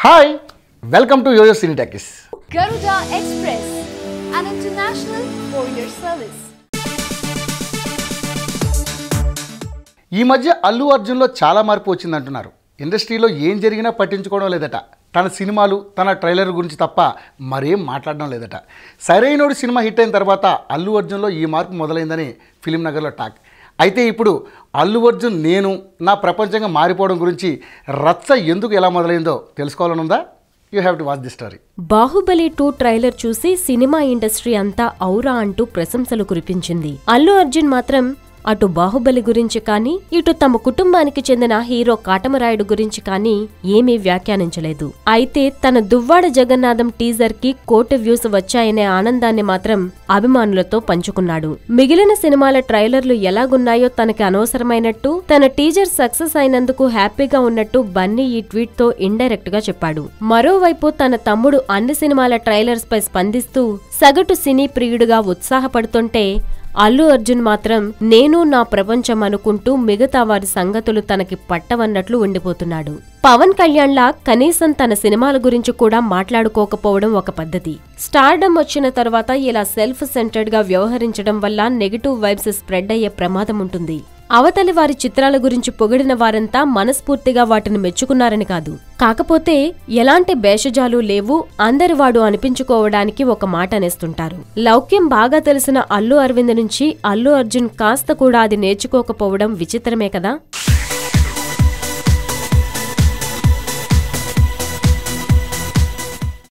Hi, welcome to YoYo Cine Takis. Garuda Express, an international courier service. ఈ మధ్య అల్లు అర్జున్లో చాలా మార్పు వచ్చిందంటున్నారు. ఇండస్ట్రీలో ఏం జరిగినా పట్టించుకోవడం లేదట. తన సినిమాలు తన ట్రైలర్ గురించి తప్ప మరేం మాట్లాడడం లేదట. సరైనోడు సినిమా హిట్ అయిన తర్వాత అల్లు అర్జున్లో ఈ మార్పు మొదలైందని ఫిలిం నగర్లో టాక్. అయితే ఇప్పుడు అల్లు అర్జున్ నేను నా ప్రపంచంగా మారిపోవడం గురించి రచ్చ ఎందుకు ఎలా మొదలైందో తెలుసుకోవాలనుందా? You have to watch the story. Baahubali 2 trailer చూసి సినిమా ఇండస్ట్రీ అంతా ఔరా అంటూ ప్రశంసలు కురిపించింది. అల్లు అర్జున్ మాత్రం అటు బాహుబలి గురించి కానీ ఇటు తమ కుటుంబానికి చెందిన హీరో కాటమరాయుడు గురించి కానీ ఏమీ వ్యాఖ్యానించలేదు. అయితే తన దువ్వాడ జగన్నాథం టీజర్ కి 1 కోటి వ్యూస్ వచ్చాయనే ఆనందాన్ని మాత్రం అభిమానులతో పంచుకున్నాడు. మిగిలిన సినిమాల ట్రైలర్లు ఎలాగున్నాయో తనకి అనవసరమైనట్టు, తన టీజర్ సక్సెస్ అయినందుకు హ్యాపీగా ఉన్నట్టు బన్నీ ఈ ట్వీట్ తో ఇండైరెక్ట్ గా చెప్పాడు. మరోవైపు తన తమ్ముడు అన్ని సినిమాల ట్రైలర్స్ పై స్పందిస్తూ సగటు సినీ ప్రియుడుగా ఉత్సాహపడుతుంటే అల్లు అర్జున్ మాత్రం నేను నా ప్రపంచం అనుకుంటూ మిగతా వారి సంగతులు తనకి పట్టవన్నట్లు ఉండిపోతున్నాడు. పవన్ కళ్యాణ్ లా కనీసం తన సినిమాల గురించి కూడా మాట్లాడుకోకపోవడం ఒక పద్ధతి. స్టార్డమ్ వచ్చిన తర్వాత ఇలా సెల్ఫ్ సెంటర్డ్ గా వ్యవహరించడం వల్ల నెగటివ్ వైబ్స్ స్ప్రెడ్ అయ్యే ప్రమాదం ఉంటుంది. అవతలి వారి చిత్రాల గురించి పొగిడిన వారంతా మనస్ఫూర్తిగా వాటిని మెచ్చుకున్నారని కాదు. కాకపోతే ఎలాంటి భేషజాలు లేవు, అందరివాడు అనిపించుకోవడానికి ఒక మాట అనేస్తుంటారు. లౌక్యం బాగా తెలిసిన అల్లు అరవింద్ నుంచి అల్లు అర్జున్ కాస్త కూడా అది నేర్చుకోకపోవడం విచిత్రమే కదా.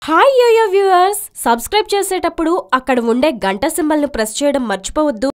హాయ్ యోయో వ్యూవర్స్, సబ్స్క్రైబ్ చేసేటప్పుడు అక్కడ ఉండే గంట సింబల్ ను ప్రెస్ చేయడం మర్చిపోవద్దు.